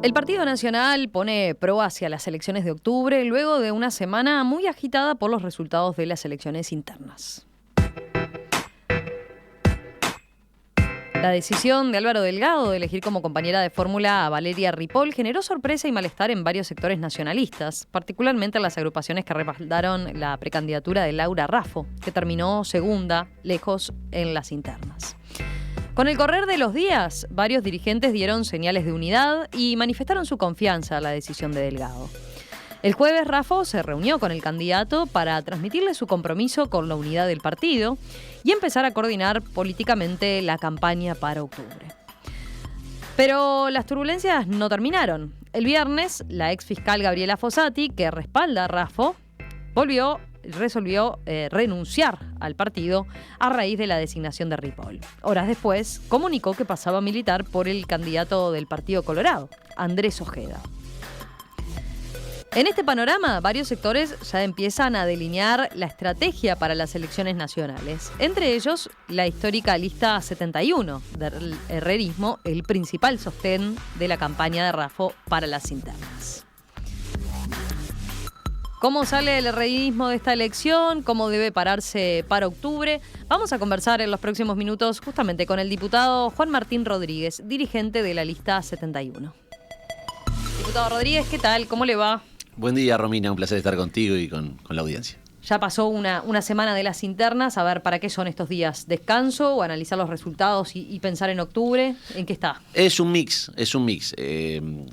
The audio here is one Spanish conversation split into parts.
El Partido Nacional pone pro hacia las elecciones de octubre luego de una semana muy agitada por los resultados de las elecciones internas. La decisión de Álvaro Delgado de elegir como compañera de fórmula a Valeria Ripoll generó sorpresa y malestar en varios sectores nacionalistas, particularmente en las agrupaciones que respaldaron la precandidatura de Laura Raffo, que terminó segunda, lejos en las internas. Con el correr de los días, varios dirigentes dieron señales de unidad y manifestaron su confianza a la decisión de Delgado. El jueves, Raffo se reunió con el candidato para transmitirle su compromiso con la unidad del partido y empezar a coordinar políticamente la campaña para octubre. Pero las turbulencias no terminaron. El viernes, la exfiscal Gabriela Fossati, que respalda a Raffo, resolvió renunciar al partido a raíz de la designación de Ripoll. Horas después, comunicó que pasaba a militar por el candidato del Partido Colorado, Andrés Ojeda. En este panorama, varios sectores ya empiezan a delinear la estrategia para las elecciones nacionales. Entre ellos, la histórica lista 71 del herrerismo, el principal sostén de la campaña de Raffo para las internas. ¿Cómo sale el herrerismo de esta elección? ¿Cómo debe pararse para octubre? Vamos a conversar en los próximos minutos justamente con el diputado Juan Martín Rodríguez, dirigente de la lista 71. Diputado Rodríguez, ¿qué tal? ¿Cómo le va? Buen día, Romina. Un placer estar contigo y con la audiencia. Ya pasó una semana de las internas. A ver, ¿para qué son estos días? ¿Descanso o analizar los resultados y pensar en octubre? ¿En qué está? Es un mix. En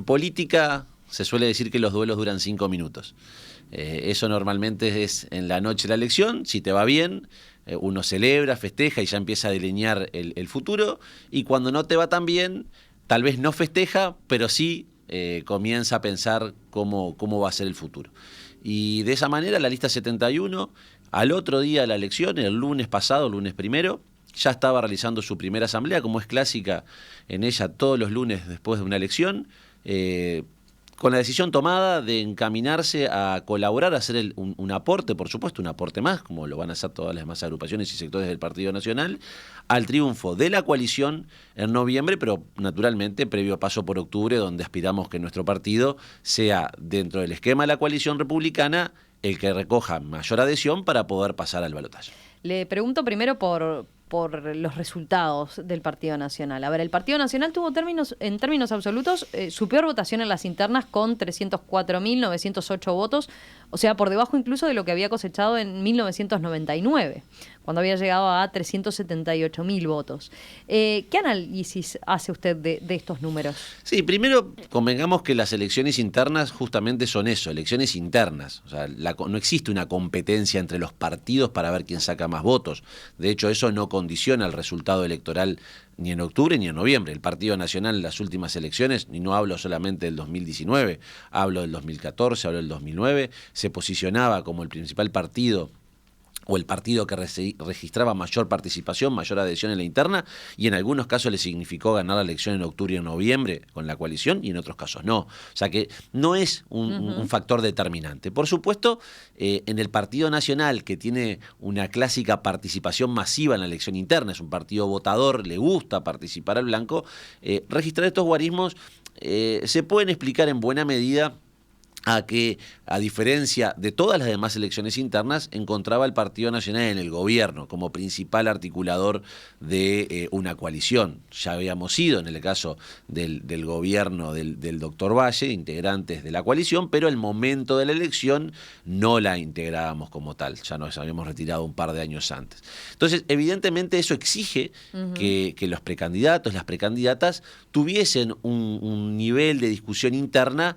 política se suele decir que los duelos duran 5 minutos. Eso normalmente es en la noche de la elección. Si te va bien, uno celebra, festeja y ya empieza a delinear el futuro. Y cuando no te va tan bien, tal vez no festeja, pero sí comienza a pensar cómo va a ser el futuro. Y de esa manera la lista 71, al otro día de la elección, el lunes pasado, lunes primero, ya estaba realizando su primera asamblea, como es clásica en ella todos los lunes después de una elección, con la decisión tomada de encaminarse a colaborar, a hacer un aporte, por supuesto, un aporte más, como lo van a hacer todas las demás agrupaciones y sectores del Partido Nacional, al triunfo de la coalición en noviembre, pero naturalmente previo paso por octubre, donde aspiramos que nuestro partido sea, dentro del esquema de la coalición republicana, el que recoja mayor adhesión para poder pasar al balotaje. Le pregunto primero por los resultados del Partido Nacional. A ver, el Partido Nacional tuvo en términos absolutos su peor votación en las internas con 304.908 votos, o sea, por debajo incluso de lo que había cosechado en 1999, cuando había llegado a 378.000 votos. ¿Qué análisis hace usted de estos números? Sí, primero convengamos que las elecciones internas justamente son eso, elecciones internas. O sea, no existe una competencia entre los partidos para ver quién saca más votos. De hecho, eso no condiciona el resultado electoral ni en octubre ni en noviembre. El Partido Nacional en las últimas elecciones, y no hablo solamente del 2019, hablo del 2014, hablo del 2009, se posicionaba como el principal partido o el partido que registraba mayor participación, mayor adhesión en la interna, y en algunos casos le significó ganar la elección en octubre y en noviembre con la coalición, y en otros casos no. O sea que no es un factor determinante. Por supuesto, en el Partido Nacional, que tiene una clásica participación masiva en la elección interna, es un partido votador, le gusta participar al blanco, registrar estos guarismos se pueden explicar en buena medida a que, a diferencia de todas las demás elecciones internas, encontraba el Partido Nacional en el gobierno como principal articulador de una coalición. Ya habíamos sido, en el caso del gobierno del doctor Valle, integrantes de la coalición, pero el momento de la elección no la integrábamos como tal, ya nos habíamos retirado un par de años antes. Entonces, evidentemente eso exige que los precandidatos, las precandidatas, tuviesen un nivel de discusión interna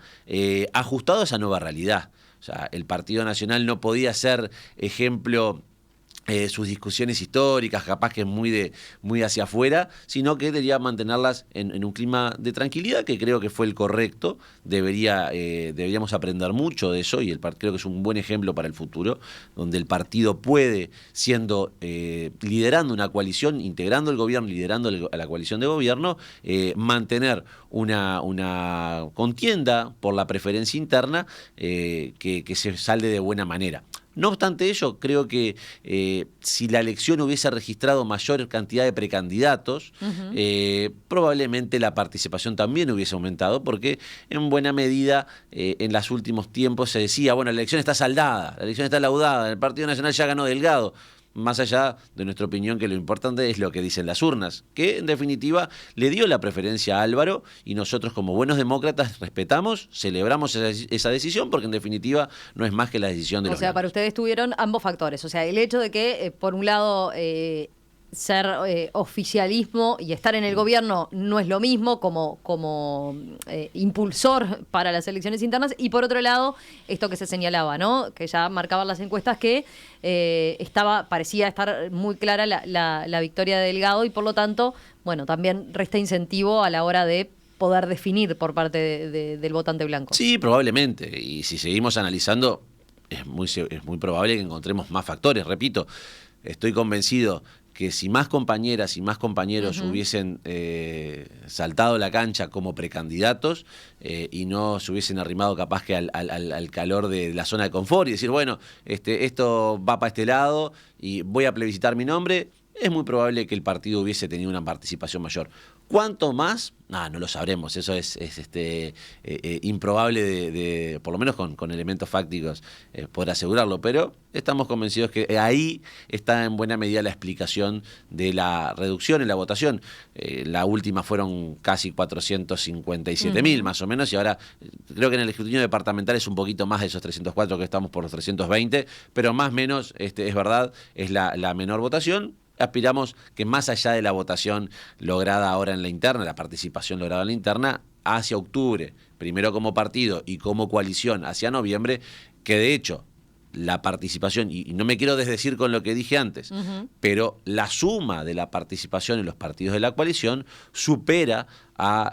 ajustado a esa nueva realidad. O sea, el Partido Nacional no podía ser ejemplo sus discusiones históricas, capaz que muy hacia afuera, sino que debería mantenerlas en un clima de tranquilidad, que creo que fue el correcto. Deberíamos aprender mucho de eso, y creo que es un buen ejemplo para el futuro, donde el partido puede, liderando una coalición, integrando el gobierno, liderando a la coalición de gobierno, mantener una contienda por la preferencia interna que se salde de buena manera. No obstante ello, creo que si la elección hubiese registrado mayor cantidad de precandidatos, probablemente la participación también hubiese aumentado, porque en buena medida en los últimos tiempos se decía, bueno, la elección está saldada, la elección está laudada, el Partido Nacional ya ganó Delgado. Más allá de nuestra opinión, que lo importante es lo que dicen las urnas, que en definitiva le dio la preferencia a Álvaro, y nosotros como buenos demócratas respetamos, celebramos esa decisión, porque en definitiva no es más que la decisión de los para ustedes tuvieron ambos factores, o sea, el hecho de que por un lado ser oficialismo y estar en el gobierno no es lo mismo como impulsor para las elecciones internas, y por otro lado esto que se señalaba, ¿no? Que ya marcaban las encuestas que parecía estar muy clara la victoria de Delgado, y por lo tanto, bueno, también resta incentivo a la hora de poder definir por parte del votante blanco. Sí, probablemente, y si seguimos analizando es muy probable que encontremos más factores. Repito, estoy convencido que si más compañeras y más compañeros hubiesen saltado la cancha como precandidatos y no se hubiesen arrimado capaz que al calor de la zona de confort y decir, bueno, esto va para este lado y voy a plebiscitar mi nombre, es muy probable que el partido hubiese tenido una participación mayor. ¿Cuánto más? No lo sabremos. Eso es improbable, por lo menos con elementos fácticos, poder asegurarlo. Pero estamos convencidos que ahí está en buena medida la explicación de la reducción en la votación. La última fueron casi 457.000 más o menos, y ahora creo que en el escrutinio departamental es un poquito más de esos 304, que estamos por los 320, pero más o menos, es verdad, es la menor votación. Aspiramos que más allá de la votación lograda ahora en la interna, la participación lograda en la interna, hacia octubre, primero como partido y como coalición hacia noviembre, que de hecho la participación, y no me quiero desdecir con lo que dije antes, pero la suma de la participación en los partidos de la coalición supera a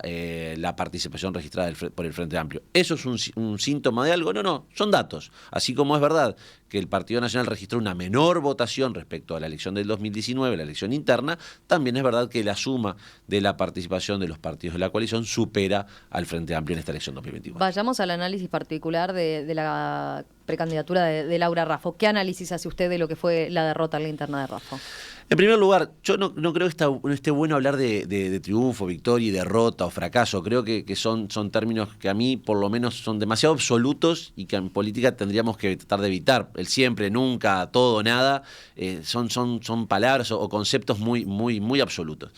la participación registrada por el Frente Amplio. ¿Eso es un síntoma de algo? No, son datos. Así como es verdad que el Partido Nacional registró una menor votación respecto a la elección del 2019, la elección interna, también es verdad que la suma de la participación de los partidos de la coalición supera al Frente Amplio en esta elección 2024. Vayamos al análisis particular de la precandidatura de Laura Raffo. ¿Qué análisis hace usted de lo que fue la derrota en la interna de Raffo? En primer lugar, yo no creo que esté bueno hablar de triunfo, victoria y derrota o fracaso. Creo que son términos que a mí por lo menos son demasiado absolutos y que en política tendríamos que tratar de evitar. El siempre, nunca, todo, nada, son palabras o conceptos muy absolutos.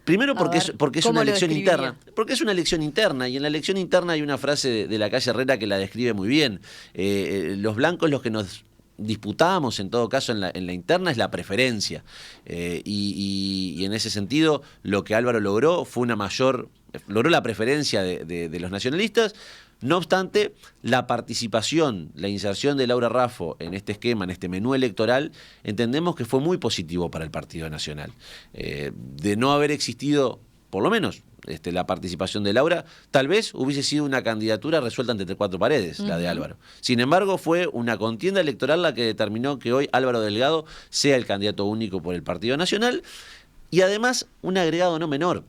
Primero porque es una elección interna. Porque es una elección interna, y en la elección interna hay una frase de la calle Herrera que la describe muy bien. Los blancos, los que nos disputamos en todo caso en la interna, es la preferencia, y en ese sentido lo que Álvaro logró fue logró la preferencia de los nacionalistas. No obstante, la participación, la inserción de Laura Raffo en este esquema, en este menú electoral, entendemos que fue muy positivo para el Partido Nacional. De no haber existido, por lo menos, la participación de Laura, tal vez hubiese sido una candidatura resuelta entre cuatro paredes, la de Álvaro. Sin embargo, fue una contienda electoral la que determinó que hoy Álvaro Delgado sea el candidato único por el Partido Nacional, y además un agregado no menor.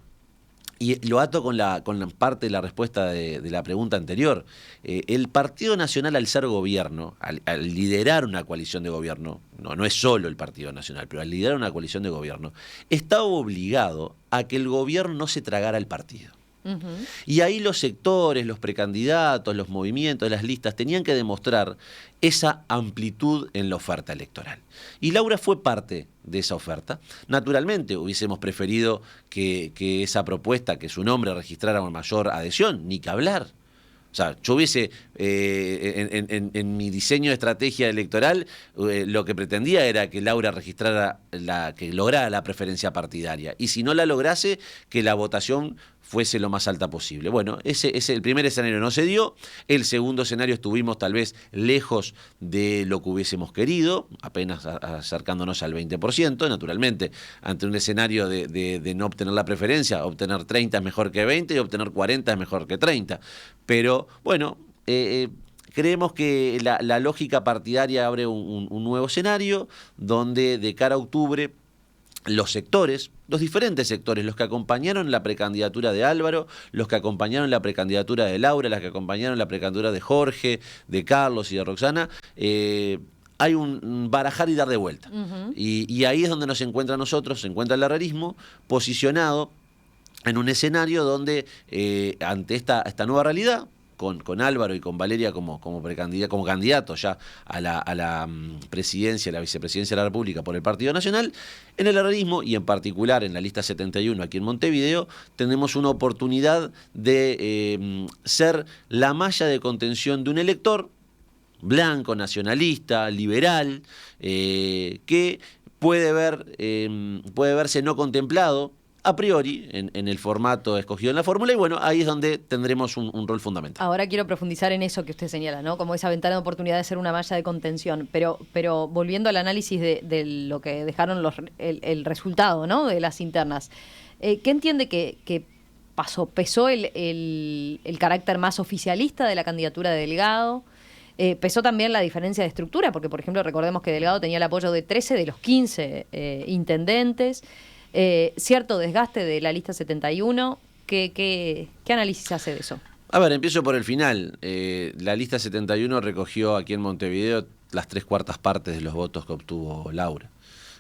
Y lo ato con la parte de la respuesta de la pregunta anterior. El Partido Nacional, al ser gobierno, al liderar una coalición de gobierno, no es solo el Partido Nacional, pero al liderar una coalición de gobierno, estaba obligado a que el gobierno no se tragara al partido. Y ahí los sectores, los precandidatos, los movimientos, las listas tenían que demostrar esa amplitud en la oferta electoral. Y Laura fue parte de esa oferta. Naturalmente hubiésemos preferido que esa propuesta, que su nombre registrara una mayor adhesión, ni que hablar. O sea, yo hubiese, en mi diseño de estrategia electoral, lo que pretendía era que Laura registrara, que lograra la preferencia partidaria. Y si no la lograse, que la votación fuese lo más alta posible. Bueno, el primer escenario no se dio. El segundo escenario estuvimos tal vez lejos de lo que hubiésemos querido, apenas acercándonos al 20%. Naturalmente, ante un escenario de no obtener la preferencia, obtener 30 es mejor que 20 y obtener 40 es mejor que 30. Pero bueno, creemos que la lógica partidaria abre un nuevo escenario donde de cara a octubre los sectores, los diferentes sectores, los que acompañaron la precandidatura de Álvaro, los que acompañaron la precandidatura de Laura, los que acompañaron la precandidatura de Jorge, de Carlos y de Roxana, hay un barajar y dar de vuelta. Y ahí es donde nos encuentra a nosotros, se encuentra el herrerismo posicionado en un escenario donde ante esta nueva realidad, con Álvaro y con Valeria como candidatos ya a la presidencia, a la vicepresidencia de la República por el Partido Nacional, en el herrerismo y en particular en la lista 71 aquí en Montevideo, tenemos una oportunidad de ser la malla de contención de un elector blanco, nacionalista, liberal, que puede verse no contemplado a priori en el formato escogido en la fórmula, y bueno, ahí es donde tendremos un rol fundamental. Ahora quiero profundizar en eso que usted señala, ¿no? Como esa ventana de oportunidad de ser una malla de contención, pero volviendo al análisis de lo que dejaron el resultado, ¿no? De las internas, ¿qué entiende que pasó? ¿Pesó el carácter más oficialista de la candidatura de Delgado? Pesó también la diferencia de estructura, porque por ejemplo recordemos que Delgado tenía el apoyo de 13 de los 15 intendentes, cierto desgaste de la lista 71. ¿Qué análisis hace de eso? A ver, empiezo por el final. La lista 71 recogió aquí en Montevideo las 3/4 partes de los votos que obtuvo Laura.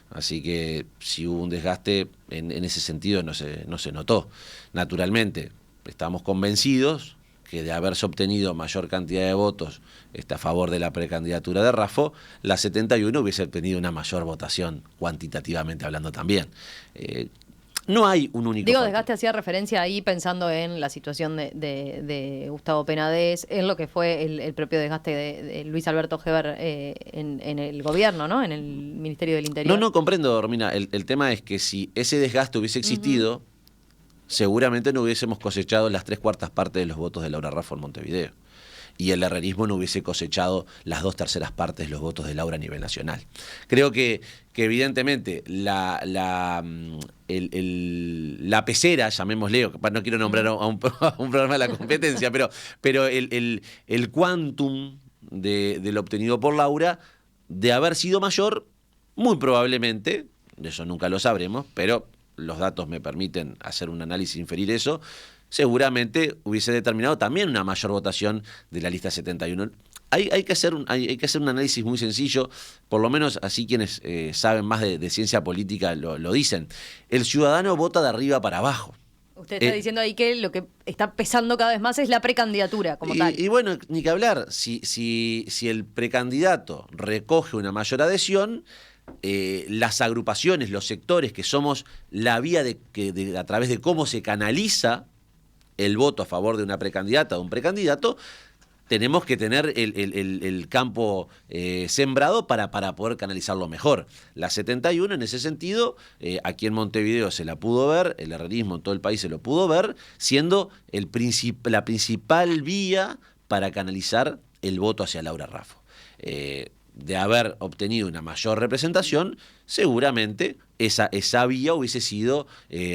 Así que si hubo un desgaste en ese sentido no se notó. Naturalmente, estamos convencidos que de haberse obtenido mayor cantidad de votos a favor de la precandidatura de Raffo, la 71 hubiese obtenido una mayor votación, cuantitativamente hablando también. No hay un único factor. Desgaste hacía referencia ahí pensando en la situación de Gustavo Penades, en lo que fue el propio desgaste de Luis Alberto Heber en el gobierno, ¿no? En el Ministerio del Interior. No, comprendo, Romina. El tema es que si ese desgaste hubiese existido, seguramente no hubiésemos cosechado las 3/4 partes de los votos de Laura Raffo en Montevideo. Y el herrerismo no hubiese cosechado las 2/3 partes de los votos de Laura a nivel nacional. Creo que evidentemente la pecera, llamémosle, no quiero nombrar a un programa de la competencia, pero el quantum de lo obtenido por Laura, de haber sido mayor, muy probablemente, eso nunca lo sabremos, pero los datos me permiten hacer un análisis, inferir eso, seguramente hubiese determinado también una mayor votación de la lista 71. Hay que hacer un análisis muy sencillo, por lo menos así quienes saben más de ciencia política lo dicen. El ciudadano vota de arriba para abajo. Usted está diciendo ahí que lo que está pesando cada vez más es la precandidatura como tal. Y bueno, ni que hablar, si el precandidato recoge una mayor adhesión, las agrupaciones, los sectores que somos la vía a través de cómo se canaliza el voto a favor de una precandidata o un precandidato, tenemos que tener el campo sembrado para poder canalizarlo mejor. La 71 en ese sentido, aquí en Montevideo se la pudo ver, el herrerismo en todo el país se lo pudo ver, siendo la principal vía para canalizar el voto hacia Laura Raffo. De haber obtenido una mayor representación, seguramente esa vía hubiese sido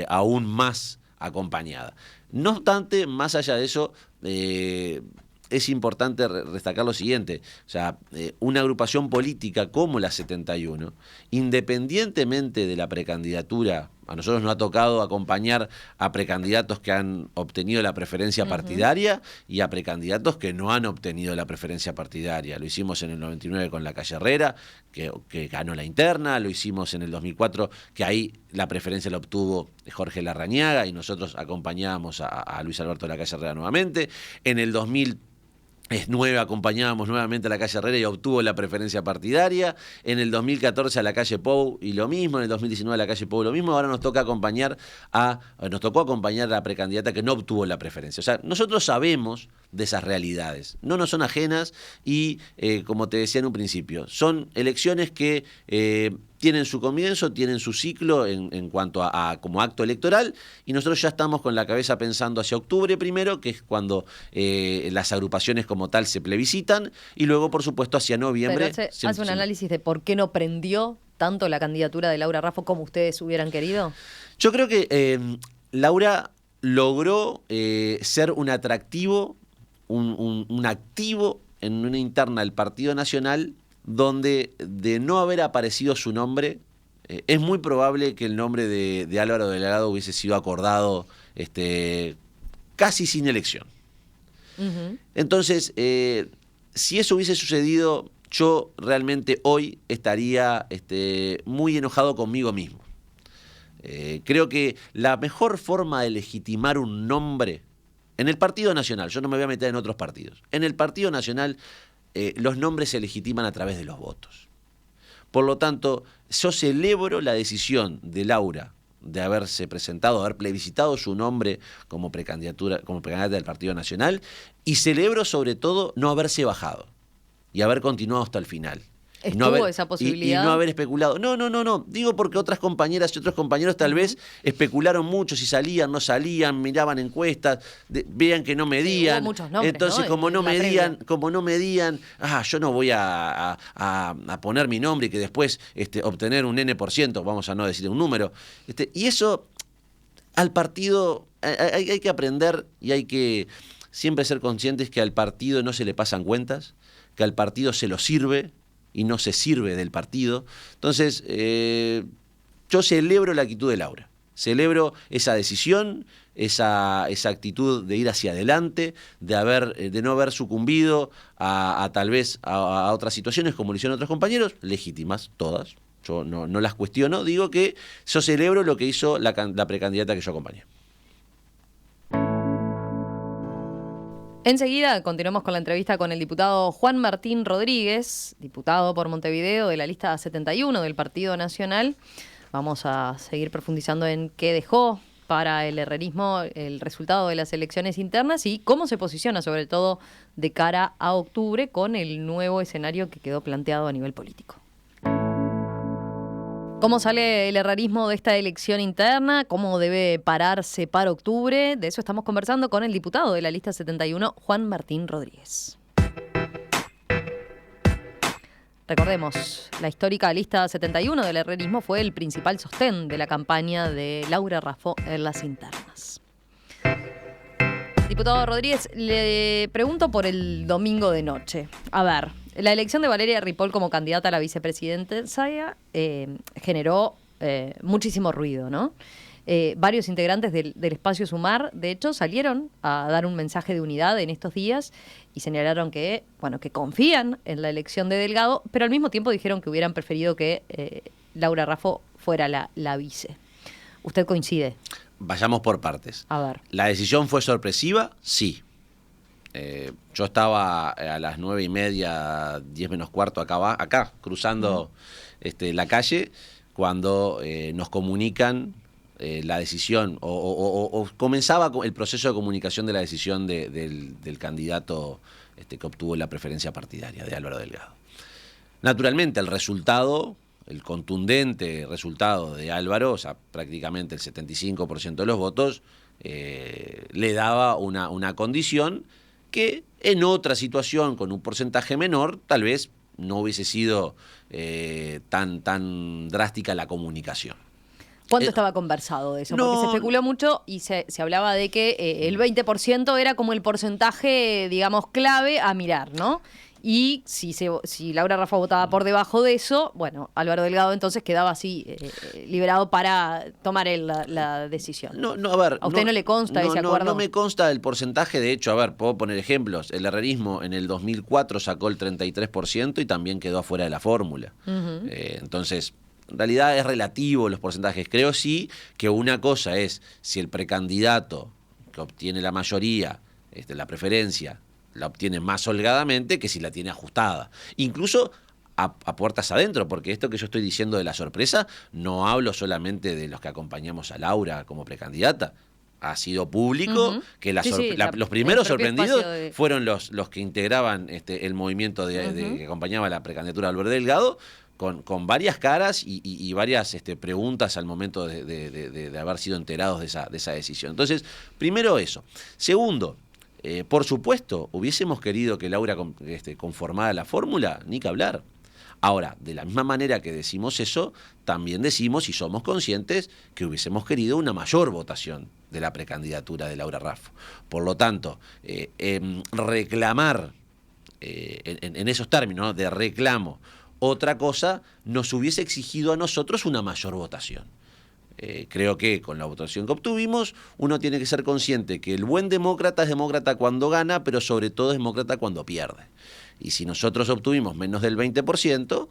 aún más acompañada. No obstante, más allá de eso, es importante destacar lo siguiente, o sea, una agrupación política como la 71, independientemente de la precandidatura, a nosotros nos ha tocado acompañar a precandidatos que han obtenido la preferencia partidaria y a precandidatos que no han obtenido la preferencia partidaria. Lo hicimos en el 99 con la Calle Herrera, que ganó la interna, lo hicimos en el 2004, que ahí la preferencia la obtuvo Jorge Larrañaga y nosotros acompañábamos a Luis Alberto de la Calle Herrera nuevamente. En el 2009 acompañábamos nuevamente a la Calle Herrera y obtuvo la preferencia partidaria. En el 2014 a la Calle Pou y lo mismo. En el 2019 a la Calle Pou lo mismo. Ahora nos tocó acompañar a la precandidata que no obtuvo la preferencia. O sea, nosotros sabemos de esas realidades. No nos son ajenas y, como te decía en un principio, son elecciones que tienen su comienzo, tienen su ciclo en cuanto a como acto electoral, y nosotros ya estamos con la cabeza pensando hacia octubre primero, que es cuando las agrupaciones como tal se plebiscitan, y luego, por supuesto, hacia noviembre. Pero hace un análisis de por qué no prendió tanto la candidatura de Laura Raffo como ustedes hubieran querido. Yo creo que Laura logró ser un atractivo, un activo en una interna del Partido Nacional, donde de no haber aparecido su nombre, es muy probable que el nombre de Álvaro Delgado hubiese sido acordado casi sin elección. Entonces, si eso hubiese sucedido, yo realmente hoy estaría muy enojado conmigo mismo. Creo que la mejor forma de legitimar un nombre en el Partido Nacional, yo no me voy a meter en otros partidos, en el Partido Nacional los nombres se legitiman a través de los votos. Por lo tanto, yo celebro la decisión de Laura de haberse presentado, haber plebiscitado su nombre como precandidata del Partido Nacional, y celebro sobre todo no haberse bajado y haber continuado hasta el final. ¿Estuvo esa posibilidad? Y no haber especulado. No. Digo porque otras compañeras y otros compañeros tal vez especularon mucho si salían, no salían, miraban encuestas, veían que no medían. Hubo muchos nombres, entonces, ¿no? como no medían, yo no voy a poner mi nombre y que después obtener un N%, vamos a no decir un número. Y eso al partido hay que aprender y hay que siempre ser conscientes que al partido no se le pasan cuentas, que al partido se lo sirve y no se sirve del partido. Entonces, yo celebro la actitud de Laura, celebro esa decisión, esa actitud de ir hacia adelante, de no haber sucumbido tal vez a otras situaciones como lo hicieron otros compañeros, legítimas todas, yo no las cuestiono, digo que yo celebro lo que hizo la precandidata que yo acompañé. Enseguida continuamos con la entrevista con el diputado Juan Martín Rodríguez, diputado por Montevideo de la lista 71 del Partido Nacional. Vamos a seguir profundizando en qué dejó para el herrerismo el resultado de las elecciones internas y cómo se posiciona, sobre todo de cara a octubre, con el nuevo escenario que quedó planteado a nivel político. ¿Cómo sale el herrerismo de esta elección interna? ¿Cómo debe pararse para octubre? De eso estamos conversando con el diputado de la lista 71, Juan Martín Rodríguez. Recordemos, la histórica lista 71 del herrerismo fue el principal sostén de la campaña de Laura Raffo en las internas. Diputado Rodríguez, le pregunto por el domingo de noche. A ver, la elección de Valeria Ripoll como candidata a la vicepresidencia generó muchísimo ruido, ¿no? Varios integrantes del espacio Sumar, de hecho, salieron a dar un mensaje de unidad en estos días y señalaron que confían en la elección de Delgado, pero al mismo tiempo dijeron que hubieran preferido que Laura Raffo fuera la vice. ¿Usted coincide? Vayamos por partes. A ver. ¿La decisión fue sorpresiva? Sí. Yo estaba a las 9:30, 10 menos cuarto, acá cruzando la calle, cuando nos comunican la decisión, o comenzaba el proceso de comunicación de la decisión del candidato que obtuvo la preferencia partidaria, de Álvaro Delgado. Naturalmente, el contundente resultado de Álvaro, o sea, prácticamente el 75% de los votos, le daba una condición que en otra situación, con un porcentaje menor, tal vez no hubiese sido tan drástica la comunicación. ¿Cuánto estaba conversado de eso? Porque se especuló mucho y se hablaba de que el 20% era como el porcentaje, digamos, clave a mirar, ¿no? Y si Laura Raffo votaba por debajo de eso, bueno, Álvaro Delgado entonces quedaba así liberado para tomar la decisión. A ver. ¿A usted no le consta ese acuerdo? No me consta el porcentaje. De hecho, a ver, puedo poner ejemplos. El herrerismo en el 2004 sacó el 33% y también quedó afuera de la fórmula. Entonces, en realidad es relativo los porcentajes. Creo sí que una cosa es si el precandidato que obtiene la mayoría, la preferencia, la obtiene más holgadamente que si la tiene ajustada. Incluso a puertas adentro, porque esto que yo estoy diciendo de la sorpresa, no hablo solamente de los que acompañamos a Laura como precandidata. Ha sido público que los primeros sorprendidos fueron los que integraban el movimiento que acompañaba la precandidatura de Álvaro Delgado, con varias caras y varias preguntas al momento de haber sido enterados de esa decisión. Entonces, primero eso. Segundo, por supuesto, hubiésemos querido que Laura conformara la fórmula, ni que hablar. Ahora, de la misma manera que decimos eso, también decimos y somos conscientes que hubiésemos querido una mayor votación de la precandidatura de Laura Raffo. Por lo tanto, reclamar, en esos términos, ¿no?, de reclamo, Otra cosa nos hubiese exigido a nosotros una mayor votación. Creo que con la votación que obtuvimos, uno tiene que ser consciente que el buen demócrata es demócrata cuando gana, pero sobre todo es demócrata cuando pierde. Y si nosotros obtuvimos menos del 20%,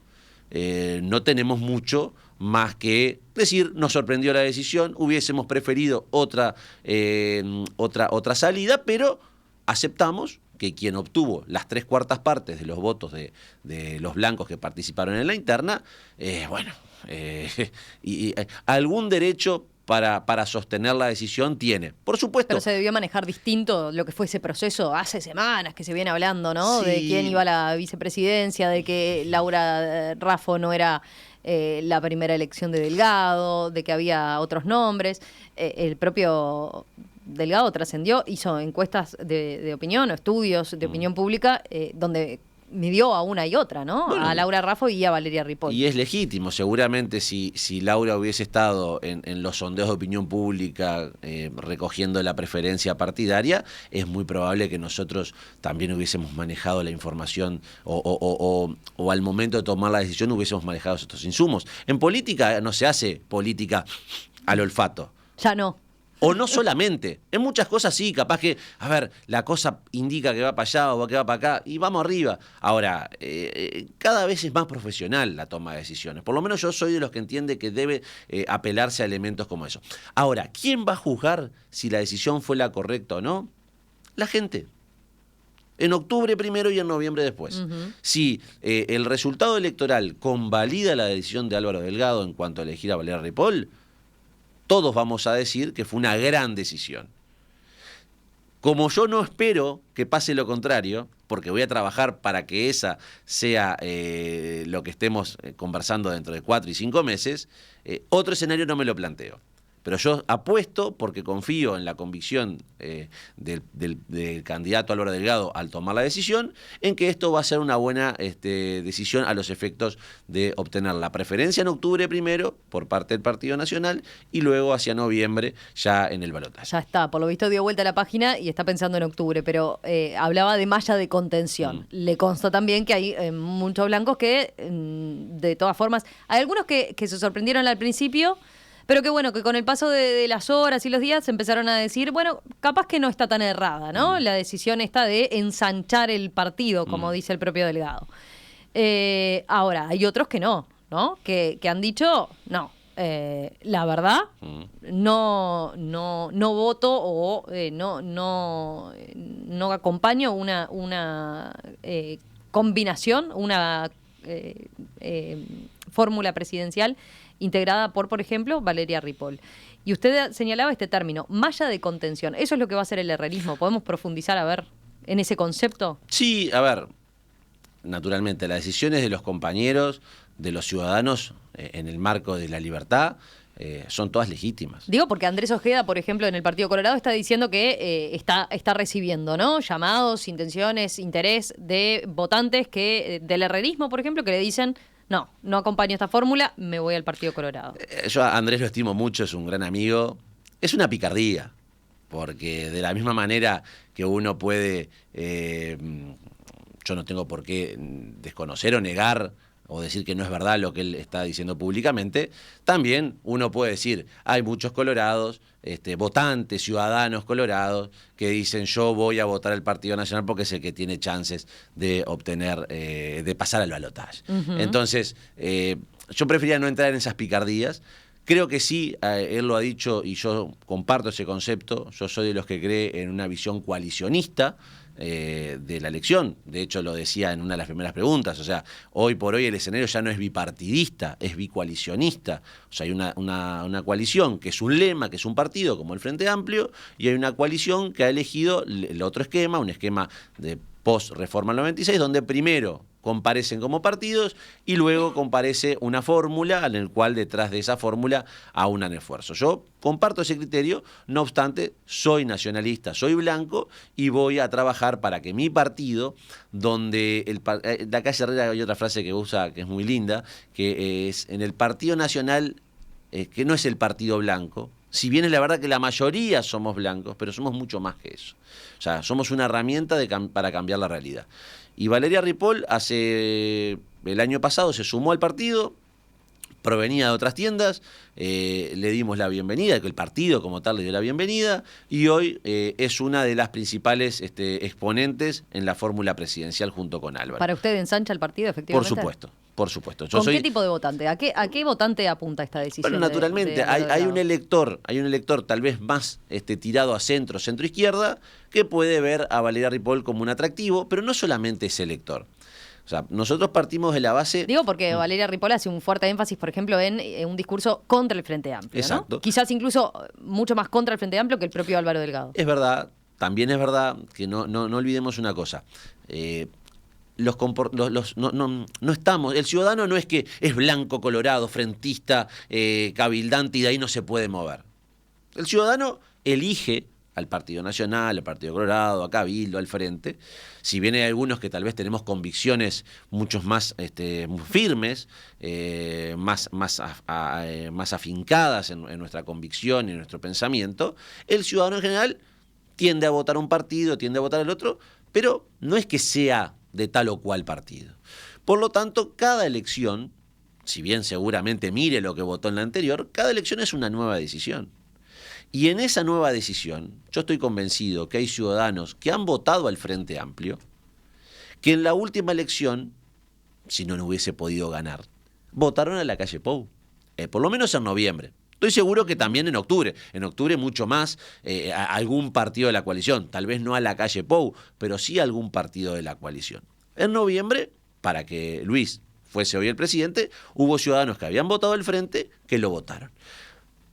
no tenemos mucho más que decir, nos sorprendió la decisión, hubiésemos preferido otra salida, pero aceptamos que quien obtuvo las 3/4 partes de los votos de los blancos que participaron en la interna, algún derecho para sostener la decisión tiene. Por supuesto. Pero se debió manejar distinto lo que fue ese proceso hace semanas que se viene hablando, ¿no? Sí. De quién iba a la vicepresidencia, de que Laura Raffo no era la primera elección de Delgado, de que había otros nombres. El propio Delgado trascendió, hizo encuestas de opinión o estudios de opinión pública donde midió a una y otra, ¿no? Bueno, a Laura Raffo y a Valeria Ripoll. Y es legítimo, seguramente si Laura hubiese estado en los sondeos de opinión pública recogiendo la preferencia partidaria, es muy probable que nosotros también hubiésemos manejado la información o al momento de tomar la decisión hubiésemos manejado estos insumos. En política no se hace política al olfato. Ya no. O no solamente, en muchas cosas sí, capaz que, a ver, la cosa indica que va para allá o que va para acá y vamos arriba. Ahora, cada vez es más profesional la toma de decisiones. Por lo menos yo soy de los que entiende que debe apelarse a elementos como eso. Ahora, ¿quién va a juzgar si la decisión fue la correcta o no? La gente. En octubre primero y en noviembre después. Si el resultado electoral convalida la decisión de Álvaro Delgado en cuanto a elegir a Valeria Ripoll, todos vamos a decir que fue una gran decisión. Como yo no espero que pase lo contrario, porque voy a trabajar para que esa sea lo que estemos conversando dentro de 4 y 5 meses, otro escenario no me lo planteo. Pero yo apuesto, porque confío en la convicción del candidato Álvaro Delgado al tomar la decisión, en que esto va a ser una buena decisión a los efectos de obtener la preferencia en octubre primero por parte del Partido Nacional y luego hacia noviembre ya en el balotaje. Ya está, por lo visto dio vuelta a la página y está pensando en octubre, pero hablaba de malla de contención. Le consta también que hay muchos blancos que, de todas formas, hay algunos que se sorprendieron al principio. Pero que bueno, que con el paso de las horas y los días empezaron a decir, bueno, capaz que no está tan errada, ¿no? La decisión esta de ensanchar el partido, como dice el propio Delgado. Ahora, hay otros que no, ¿no? Que han dicho, no, la verdad, no voto o no acompaño una combinación, una fórmula presidencial integrada por ejemplo, Valeria Ripoll. Y usted señalaba este término, malla de contención. ¿Eso es lo que va a ser el herrerismo? ¿Podemos profundizar, a ver, en ese concepto? Sí, a ver, naturalmente, las decisiones de los compañeros, de los ciudadanos, en el marco de la libertad, son todas legítimas. Digo porque Andrés Ojeda, por ejemplo, en el Partido Colorado está diciendo que está recibiendo, ¿no?, llamados, intenciones, interés de votantes que del herrerismo, por ejemplo, que le dicen, no acompaño esta fórmula, me voy al Partido Colorado. Yo a Andrés lo estimo mucho, es un gran amigo. Es una picardía, porque de la misma manera que uno puede, yo no tengo por qué desconocer o negar o decir que no es verdad lo que él está diciendo públicamente, también uno puede decir, hay muchos colorados, votantes, ciudadanos colorados, que dicen yo voy a votar al Partido Nacional porque es el que tiene chances de obtener, de pasar al balotaje. Entonces, yo preferiría no entrar en esas picardías. Creo que sí, él lo ha dicho y yo comparto ese concepto. Yo soy de los que cree en una visión coalicionista de la elección. De hecho, lo decía en una de las primeras preguntas. O sea, hoy por hoy el escenario ya no es bipartidista, es bicoalicionista. O sea, hay una coalición que es un lema, que es un partido como el Frente Amplio, y hay una coalición que ha elegido el otro esquema, un esquema de post-reforma 96, donde primero comparecen como partidos y luego comparece una fórmula en el cual detrás de esa fórmula aunan esfuerzos. Yo comparto ese criterio, no obstante, soy nacionalista, soy blanco y voy a trabajar para que mi partido, donde la calle Herrera hay otra frase que usa que es muy linda, que es en el Partido Nacional, que no es el partido blanco, si bien es la verdad que la mayoría somos blancos, pero somos mucho más que eso. O sea, somos una herramienta para cambiar la realidad. Y Valeria Ripoll hace el año pasado se sumó al partido, provenía de otras tiendas, le dimos la bienvenida, que el partido como tal le dio la bienvenida, y hoy es una de las principales exponentes en la fórmula presidencial junto con Álvaro. ¿Para usted ensancha el partido, efectivamente? Por supuesto. ¿Con qué tipo de votante? ¿A qué votante apunta esta decisión? Bueno, naturalmente, hay un elector tal vez más tirado a centro-izquierda, que puede ver a Valeria Ripoll como un atractivo, pero no solamente ese elector. O sea, nosotros partimos de la base... Digo porque Valeria Ripoll hace un fuerte énfasis, por ejemplo, en un discurso contra el Frente Amplio, Exacto. ¿no? Quizás incluso mucho más contra el Frente Amplio que el propio Álvaro Delgado. Es verdad, también es verdad que no olvidemos una cosa. No estamos, el ciudadano no es que es blanco, colorado, frentista, cabildante y de ahí no se puede mover. El ciudadano elige al Partido Nacional, al Partido Colorado, a Cabildo, al Frente. Si bien hay algunos que tal vez tenemos convicciones mucho más firmes, más afincadas en nuestra convicción y en nuestro pensamiento, el ciudadano en general tiende a votar un partido, tiende a votar el otro, pero no es que sea de tal o cual partido. Por lo tanto, cada elección, si bien seguramente mire lo que votó en la anterior, cada elección es una nueva decisión. Y en esa nueva decisión, yo estoy convencido que hay ciudadanos que han votado al Frente Amplio, que en la última elección, si no hubiese podido ganar, votaron a la calle Pou, por lo menos en noviembre. Estoy seguro que también en octubre mucho más, a algún partido de la coalición, tal vez no a la calle Pou, pero sí a algún partido de la coalición. En noviembre, para que Luis fuese hoy el presidente, hubo ciudadanos que habían votado al Frente que lo votaron.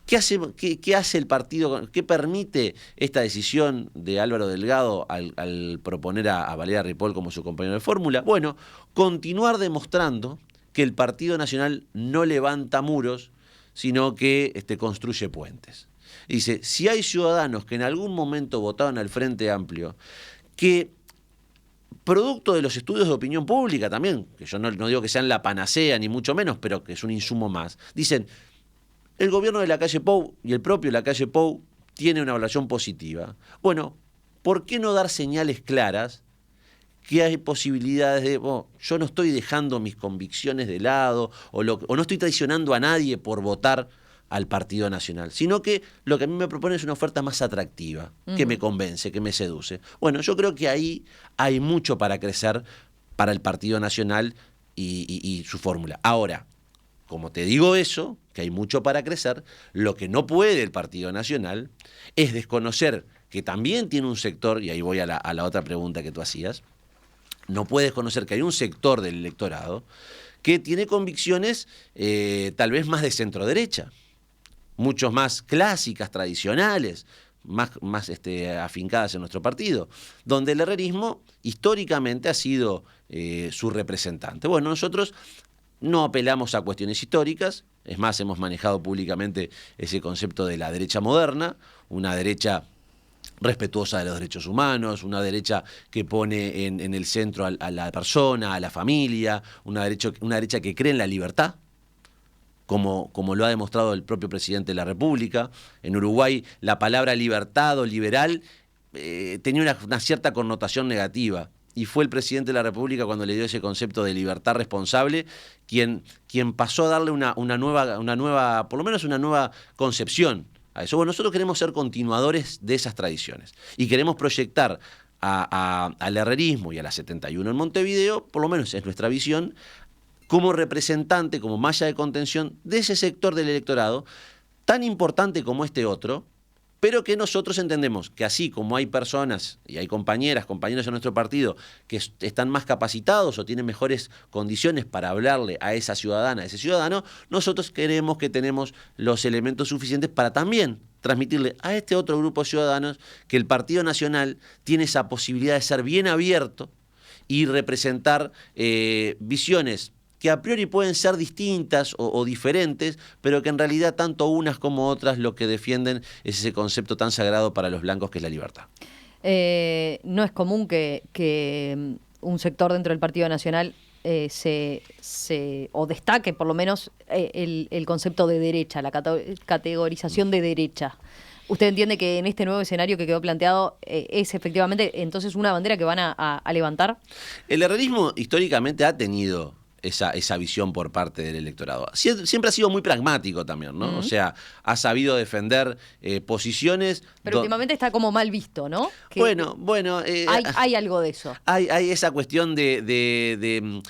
¿Qué hace el partido? ¿Qué permite esta decisión de Álvaro Delgado al proponer a Valeria Ripoll como su compañero de fórmula? Bueno, continuar demostrando que el Partido Nacional no levanta muros, sino que construye puentes. Dice, si hay ciudadanos que en algún momento votaron al Frente Amplio, que producto de los estudios de opinión pública también, que yo no digo que sean la panacea ni mucho menos, pero que es un insumo más, dicen, el gobierno de la calle Pou y el propio la calle Pou tiene una evaluación positiva. Bueno, ¿por qué no dar señales claras que hay posibilidades de, yo no estoy dejando mis convicciones de lado o no estoy traicionando a nadie por votar al Partido Nacional, sino que lo que a mí me propone es una oferta más atractiva, que me convence, que me seduce? Bueno, yo creo que ahí hay mucho para crecer para el Partido Nacional y su fórmula. Ahora, como te digo eso, que hay mucho para crecer, lo que no puede el Partido Nacional es desconocer que también tiene un sector, y ahí voy a la otra pregunta que tú hacías, no puede desconocer que hay un sector del electorado que tiene convicciones tal vez más de centro-derecha, muchos más clásicas, tradicionales, más afincadas en nuestro partido, donde el herrerismo históricamente ha sido su representante. Bueno, nosotros no apelamos a cuestiones históricas, es más, hemos manejado públicamente ese concepto de la derecha moderna, una derecha respetuosa de los derechos humanos, una derecha que pone en el centro a la persona, a la familia, una derecha que cree en la libertad, como lo ha demostrado el propio presidente de la República. En Uruguay la palabra libertad o liberal tenía una cierta connotación negativa. Y fue el presidente de la República, cuando le dio ese concepto de libertad responsable, quien pasó a darle una nueva, por lo menos una nueva concepción a eso. Bueno, nosotros queremos ser continuadores de esas tradiciones y queremos proyectar al herrerismo y a la 71 en Montevideo, por lo menos es nuestra visión, como representante, como malla de contención de ese sector del electorado, tan importante como este otro, pero que nosotros entendemos que así como hay personas y hay compañeros en nuestro partido que están más capacitados o tienen mejores condiciones para hablarle a esa ciudadana, a ese ciudadano, nosotros creemos que tenemos los elementos suficientes para también transmitirle a este otro grupo de ciudadanos que el Partido Nacional tiene esa posibilidad de ser bien abierto y representar visiones que a priori pueden ser distintas o diferentes, pero que en realidad tanto unas como otras lo que defienden es ese concepto tan sagrado para los blancos que es la libertad. No es común que un sector dentro del Partido Nacional o destaque por lo menos el concepto de derecha, la categorización de derecha. ¿Usted entiende que en este nuevo escenario que quedó planteado es efectivamente entonces una bandera que van a levantar? El herrerismo históricamente ha tenido esa visión por parte del electorado. Siempre ha sido muy pragmático también, ¿no? O sea, ha sabido defender posiciones... Pero últimamente está como mal visto, ¿no? Que bueno... hay algo de eso. Hay esa cuestión de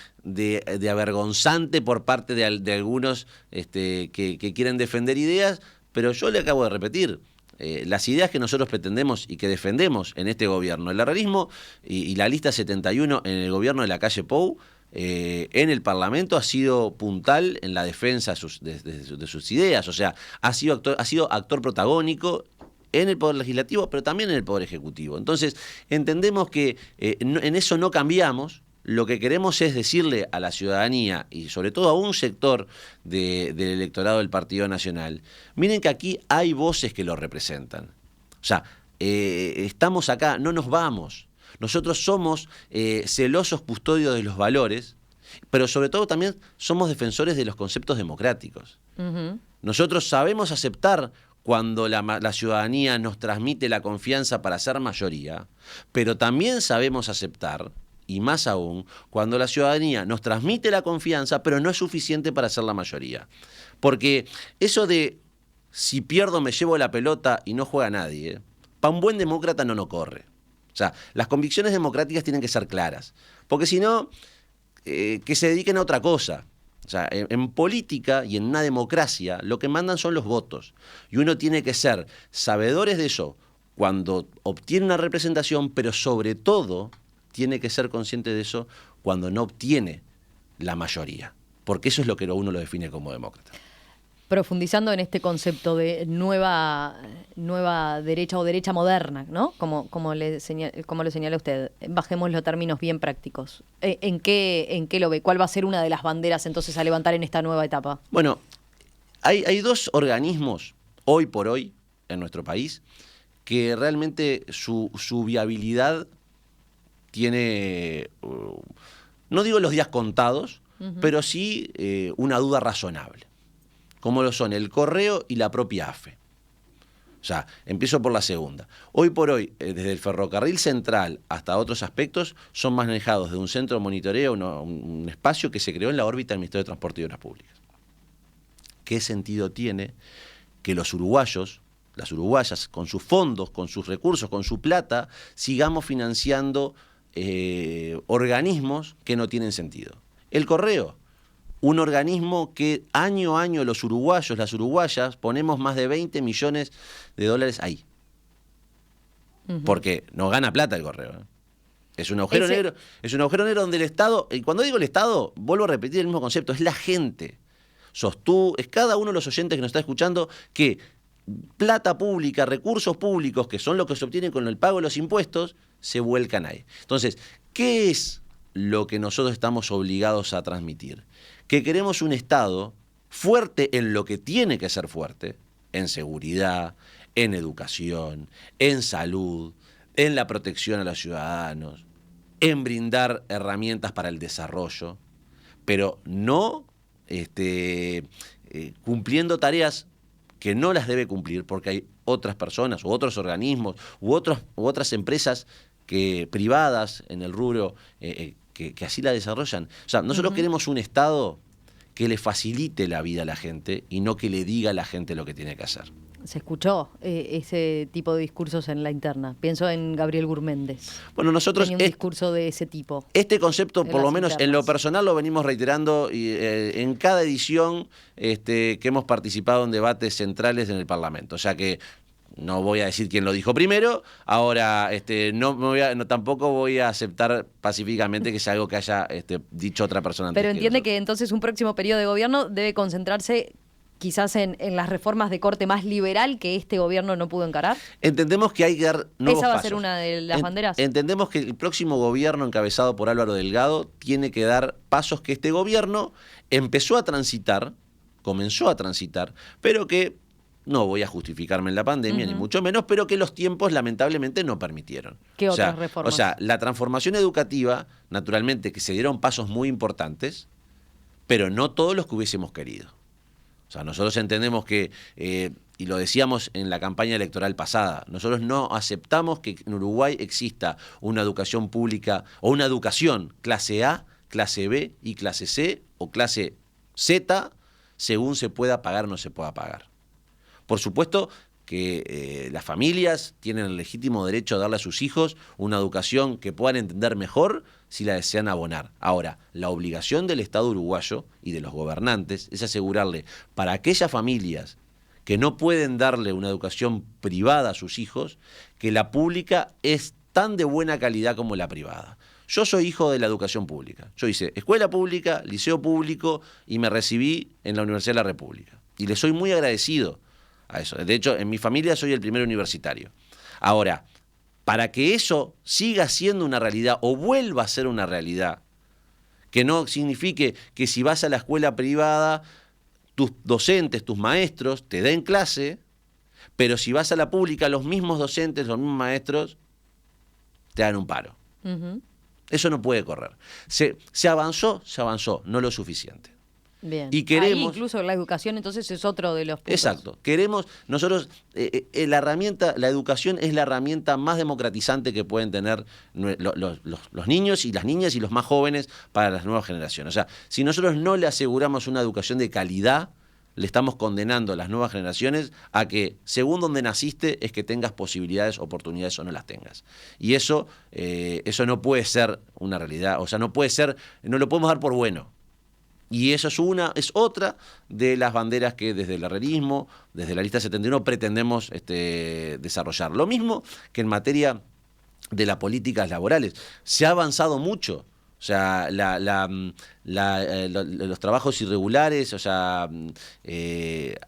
avergonzante por parte de algunos que quieren defender ideas, pero yo le acabo de repetir, las ideas que nosotros pretendemos y que defendemos en este gobierno, el herrerismo y la lista 71 en el gobierno de la calle Pou, en el Parlamento ha sido puntal en la defensa de sus ideas, o sea, ha sido actor protagónico en el Poder Legislativo, pero también en el Poder Ejecutivo. Entonces, entendemos que en eso no cambiamos. Lo que queremos es decirle a la ciudadanía y sobre todo a un sector del electorado del Partido Nacional, miren que aquí hay voces que lo representan. O sea, estamos acá, no nos vamos. Nosotros somos celosos custodios de los valores, pero sobre todo también somos defensores de los conceptos democráticos. Uh-huh. Nosotros sabemos aceptar cuando la ciudadanía nos transmite la confianza para ser mayoría, pero también sabemos aceptar, y más aún, cuando la ciudadanía nos transmite la confianza, pero no es suficiente para ser la mayoría. Porque eso de si pierdo me llevo la pelota y no juega nadie, para un buen demócrata no corre. O sea, las convicciones democráticas tienen que ser claras, porque si no, que se dediquen a otra cosa. O sea, en política y en una democracia lo que mandan son los votos. Y uno tiene que ser sabedores de eso cuando obtiene una representación, pero sobre todo tiene que ser consciente de eso cuando no obtiene la mayoría. Porque eso es lo que uno lo define como demócrata. Profundizando en este concepto de nueva derecha o derecha moderna, ¿no? Como lo señala usted, bajemos los términos bien prácticos. ¿En qué lo ve? ¿Cuál va a ser una de las banderas entonces a levantar en esta nueva etapa? Bueno, hay dos organismos hoy por hoy en nuestro país que realmente su viabilidad tiene, no digo los días contados, uh-huh, pero sí una duda razonable, como lo son el Correo y la propia AFE. O sea, empiezo por la segunda. Hoy por hoy, desde el ferrocarril central hasta otros aspectos, son manejados de un centro de monitoreo, un espacio que se creó en la órbita del Ministerio de Transporte y Obras Públicas. ¿Qué sentido tiene que los uruguayos, las uruguayas, con sus fondos, con sus recursos, con su plata, sigamos financiando organismos que no tienen sentido? El Correo, un organismo que año a año los uruguayos, las uruguayas, ponemos más de 20 millones de dólares ahí. Uh-huh. Porque no gana plata el Correo, ¿eh? Es un agujero negro, es un agujero negro donde el Estado, y cuando digo el Estado, vuelvo a repetir el mismo concepto, es la gente. Sos tú, es cada uno de los oyentes que nos está escuchando que plata pública, recursos públicos, que son lo que se obtienen con el pago de los impuestos, se vuelcan ahí. Entonces, ¿qué es lo que nosotros estamos obligados a transmitir? Que queremos un Estado fuerte en lo que tiene que ser fuerte, en seguridad, en educación, en salud, en la protección a los ciudadanos, en brindar herramientas para el desarrollo, pero no cumpliendo tareas que no las debe cumplir porque hay otras personas u otros organismos u otras empresas privadas en el rubro que así la desarrollan. O sea, nosotros uh-huh, queremos un Estado que le facilite la vida a la gente y no que le diga a la gente lo que tiene que hacer. Se escuchó ese tipo de discursos en la interna. Pienso en Gabriel Gurméndez. Bueno, nosotros tenía un discurso de ese tipo. Este concepto, por lo menos en lo personal, lo venimos reiterando en cada edición que hemos participado en debates centrales en el Parlamento. O sea que no voy a decir quién lo dijo primero. Ahora tampoco voy a aceptar pacíficamente que sea algo que haya dicho otra persona antes. Pero entiende que entonces un próximo periodo de gobierno debe concentrarse quizás en las reformas de corte más liberal que este gobierno no pudo encarar. Entendemos que hay que dar nuevos ¿Esa va pasos. A ser una de las banderas? Entendemos que el próximo gobierno encabezado por Álvaro Delgado tiene que dar pasos que este gobierno comenzó a transitar, pero que no voy a justificarme en la pandemia, uh-huh, ni mucho menos, pero que los tiempos lamentablemente no permitieron. ¿Qué otras reformas? O sea, la transformación educativa, naturalmente que se dieron pasos muy importantes, pero no todos los que hubiésemos querido. O sea, nosotros entendemos que, y lo decíamos en la campaña electoral pasada, nosotros no aceptamos que en Uruguay exista una educación pública o una educación clase A clase B y clase C o clase Z, según se pueda pagar o no se pueda pagar. Por supuesto que las familias tienen el legítimo derecho a darle a sus hijos una educación que puedan entender mejor si la desean abonar. Ahora, la obligación del Estado uruguayo y de los gobernantes es asegurarle para aquellas familias que no pueden darle una educación privada a sus hijos, que la pública es tan de buena calidad como la privada. Yo soy hijo de la educación pública. Yo hice escuela pública, liceo público y me recibí en la Universidad de la República. Y le soy muy agradecido a eso. De hecho, en mi familia soy el primer universitario. Ahora, para que eso siga siendo una realidad o vuelva a ser una realidad, que no signifique que si vas a la escuela privada, tus docentes, tus maestros te den clase, pero si vas a la pública, los mismos docentes, los mismos maestros te dan un paro. Uh-huh. Eso no puede correr. Se avanzó, no lo suficiente. Bien. Y queremos, ahí incluso la educación entonces es otro de los puntos. Exacto. Queremos, nosotros, la educación es la herramienta más democratizante que pueden tener los niños y las niñas y los más jóvenes para las nuevas generaciones. O sea, si nosotros no le aseguramos una educación de calidad, le estamos condenando a las nuevas generaciones a que, según donde naciste, es que tengas posibilidades, oportunidades o no las tengas. Y eso no puede ser una realidad. O sea, no lo podemos dar por bueno. Y eso es otra de las banderas que desde el herrerismo, desde la lista 71, pretendemos desarrollar. Lo mismo que en materia de las políticas laborales. Se ha avanzado mucho. O sea, los trabajos irregulares, o sea,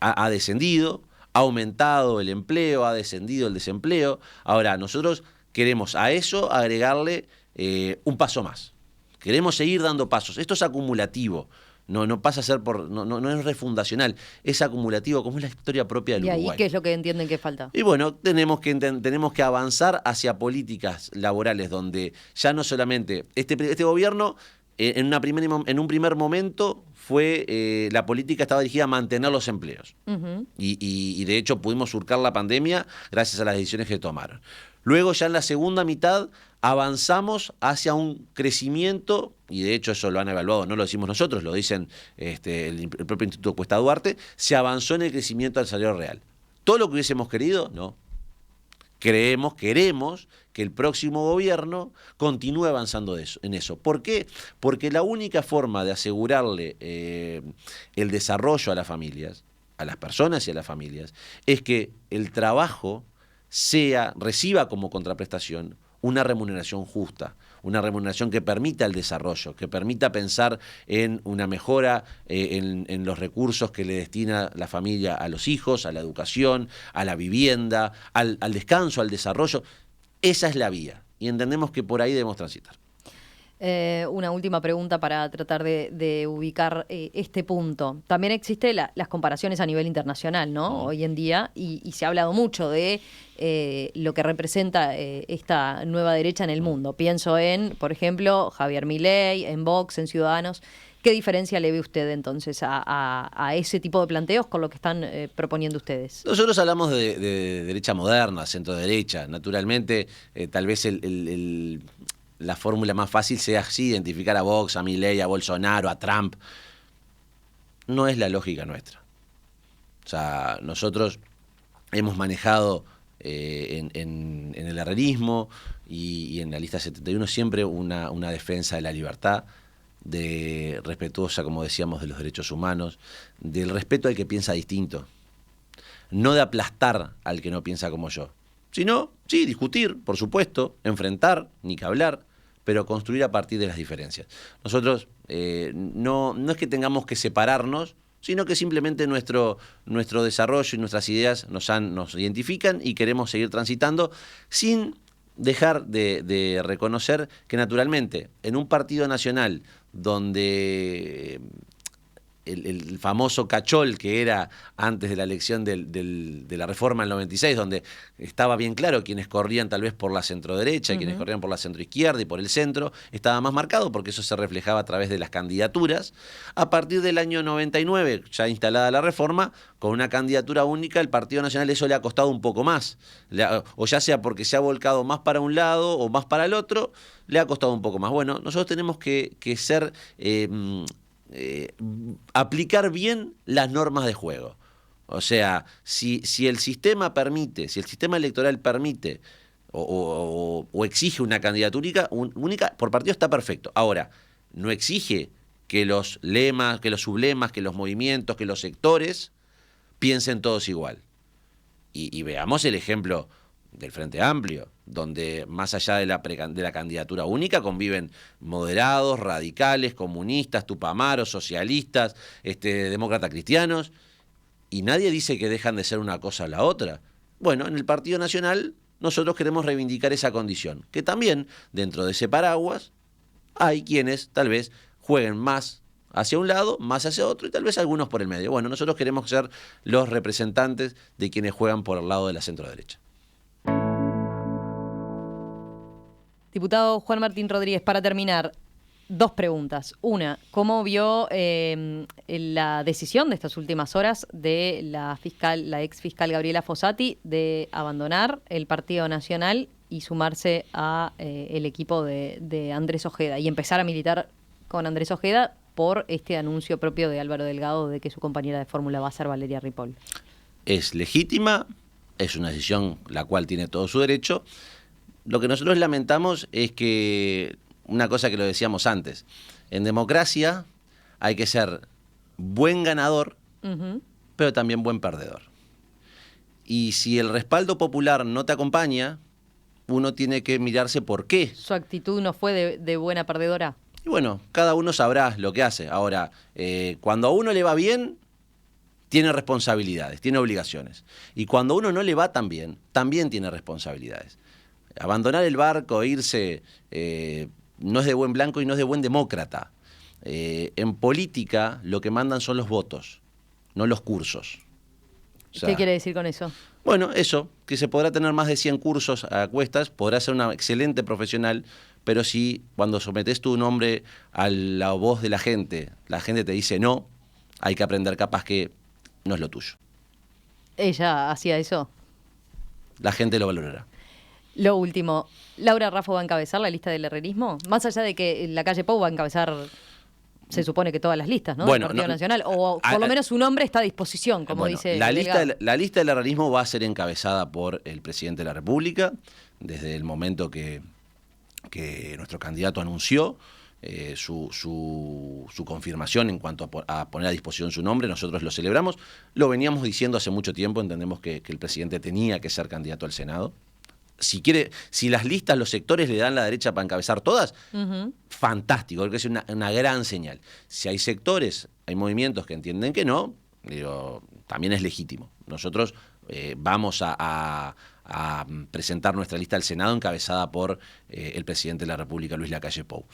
ha descendido, ha aumentado el empleo, ha descendido el desempleo. Ahora, nosotros queremos a eso agregarle un paso más. Queremos seguir dando pasos. Esto es acumulativo. No pasa a ser no es refundacional, es acumulativo, como es la historia propia del Uruguay. ¿Y ahí qué es lo que entienden que falta? Y bueno, tenemos que avanzar hacia políticas laborales donde ya no solamente este gobierno en un primer momento fue la política estaba dirigida a mantener los empleos. Uh-huh. Y de hecho pudimos surcar la pandemia gracias a las decisiones que tomaron. Luego ya en la segunda mitad avanzamos hacia un crecimiento, y de hecho eso lo han evaluado, no lo decimos nosotros, lo dicen el propio Instituto Cuesta Duarte, se avanzó en el crecimiento del salario real. ¿Todo lo que hubiésemos querido? No. Queremos que el próximo gobierno continúe avanzando en eso. ¿Por qué? Porque la única forma de asegurarle el desarrollo a las familias, a las personas y a las familias, es que el trabajo reciba como contraprestación una remuneración justa, una remuneración que permita el desarrollo, que permita pensar en una mejora en los recursos que le destina la familia a los hijos, a la educación, a la vivienda, al descanso, al desarrollo. Esa es la vía y entendemos que por ahí debemos transitar. Una última pregunta para tratar de ubicar este punto. También existen las comparaciones a nivel internacional, ¿no? Hoy en día, y se ha hablado mucho de lo que representa esta nueva derecha en el mundo. Pienso en, por ejemplo, Javier Milei, en Vox, en Ciudadanos. ¿Qué diferencia le ve usted entonces a ese tipo de planteos con lo que están proponiendo ustedes? Nosotros hablamos de derecha moderna, centro-derecha. Naturalmente, tal vez la fórmula más fácil sea así, identificar a Vox, a Milei, a Bolsonaro, a Trump. No es la lógica nuestra. O sea, nosotros hemos manejado en el herrerismo y en la lista 71 siempre una defensa de la libertad, respetuosa, como decíamos, de los derechos humanos, del respeto al que piensa distinto, no de aplastar al que no piensa como yo, sino, sí, discutir, por supuesto, enfrentar, ni que hablar, pero construir a partir de las diferencias. Nosotros no es que tengamos que separarnos, sino que simplemente nuestro desarrollo y nuestras ideas nos identifican y queremos seguir transitando sin dejar de reconocer que naturalmente en un partido nacional donde el famoso cachol que era antes de la elección de la reforma del 96, donde estaba bien claro quienes corrían tal vez por la centroderecha, quienes corrían por la centroizquierda y por el centro, estaba más marcado porque eso se reflejaba a través de las candidaturas. A partir del año 99, ya instalada la reforma, con una candidatura única, el Partido Nacional eso le ha costado un poco más, o ya sea porque se ha volcado más para un lado o más para el otro, le ha costado un poco más. Bueno, nosotros tenemos que ser... aplicar bien las normas de juego. O sea, si el sistema permite, si el sistema electoral permite o exige una candidatura única, por partido está perfecto. Ahora, no exige que los lemas, que los sublemas, que los movimientos, que los sectores piensen todos igual. Y veamos el ejemplo del Frente Amplio, donde más allá de la candidatura única conviven moderados, radicales, comunistas, tupamaros, socialistas, demócratas cristianos, y nadie dice que dejan de ser una cosa o la otra. Bueno, en el Partido Nacional nosotros queremos reivindicar esa condición, que también dentro de ese paraguas hay quienes tal vez jueguen más hacia un lado, más hacia otro, y tal vez algunos por el medio. Bueno, nosotros queremos ser los representantes de quienes juegan por el lado de la centroderecha. Diputado Juan Martín Rodríguez, para terminar, 2 preguntas. Una, ¿cómo vio la decisión de estas últimas horas de la ex fiscal Gabriela Fossati de abandonar el Partido Nacional y sumarse a el equipo de Andrés Ojeda y empezar a militar con Andrés Ojeda por este anuncio propio de Álvaro Delgado de que su compañera de fórmula va a ser Valeria Ripoll? Es legítima, es una decisión la cual tiene todo su derecho. Lo que nosotros lamentamos es que, una cosa que lo decíamos antes, en democracia hay que ser buen ganador, pero también buen perdedor. Y si el respaldo popular no te acompaña, uno tiene que mirarse por qué. ¿Su actitud no fue de buena perdedora? Y bueno, cada uno sabrá lo que hace. Ahora, cuando a uno le va bien, tiene responsabilidades, tiene obligaciones. Y cuando a uno no le va tan bien, también tiene responsabilidades. Abandonar el barco, irse, no es de buen blanco y no es de buen demócrata. En política lo que mandan son los votos, no los cursos. O sea, ¿qué quiere decir con eso? Bueno, eso, que se podrá tener más de 100 cursos a cuestas, podrá ser una excelente profesional, pero si cuando sometes tu nombre a la voz de la gente te dice no, hay que aprender capaz que no es lo tuyo. ¿Ella hacía eso? La gente lo valorará. Lo último, ¿Laura Raffo va a encabezar la lista del herrerismo? Más allá de que la calle Pou va a encabezar, se supone que todas las listas, ¿no? Bueno, del Partido Nacional, o por lo menos su nombre está a disposición, como dice la lista del herrerismo va a ser encabezada por el presidente de la República, desde el momento que nuestro candidato anunció su confirmación en cuanto a poner a disposición su nombre. Nosotros lo celebramos, lo veníamos diciendo hace mucho tiempo, entendemos que el presidente tenía que ser candidato al Senado. Si las listas, los sectores le dan la derecha para encabezar todas, fantástico, creo que es una gran señal. Si hay sectores, hay movimientos que entienden que no, digo, también es legítimo. Nosotros vamos a presentar nuestra lista al Senado encabezada por el presidente de la República, Luis Lacalle Pou.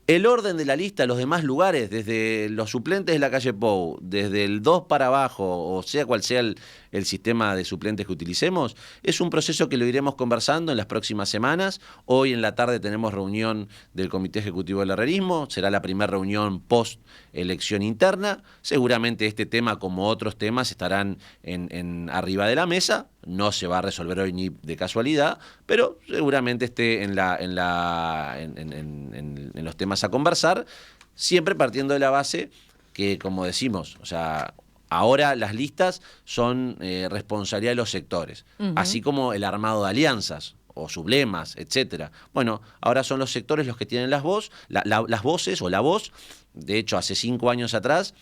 El orden de la lista, los demás lugares, desde los suplentes de la calle Pou, desde el 2 para abajo, o sea cual sea el sistema de suplentes que utilicemos, es un proceso que lo iremos conversando en las próximas semanas. Hoy en la tarde tenemos reunión del Comité Ejecutivo del Herrerismo, será la primera reunión post elección interna. Seguramente este tema, como otros temas, estarán en arriba de la mesa. No se va a resolver hoy ni de casualidad, pero seguramente esté en los temas a conversar, siempre partiendo de la base que, como decimos, o sea, ahora las listas son responsabilidad de los sectores, así como el armado de alianzas o sublemas, etcétera. Bueno, ahora son los sectores los que tienen las voces o la voz. De hecho, hace 5 años atrás,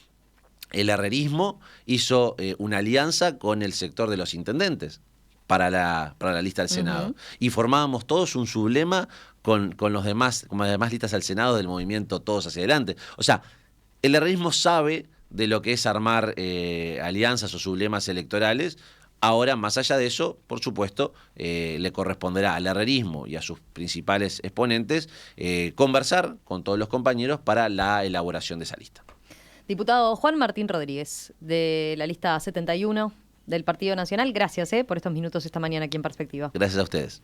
el herrerismo hizo una alianza con el sector de los intendentes para la lista al Senado. Y formábamos todos un sublema con las demás listas al Senado del movimiento Todos Hacia Adelante. O sea, el herrerismo sabe de lo que es armar alianzas o sublemas electorales. Ahora, más allá de eso, por supuesto, le corresponderá al herrerismo y a sus principales exponentes conversar con todos los compañeros para la elaboración de esa lista. Diputado Juan Martín Rodríguez, de la lista 71 del Partido Nacional, gracias por estos minutos esta mañana aquí en Perspectiva. Gracias a ustedes.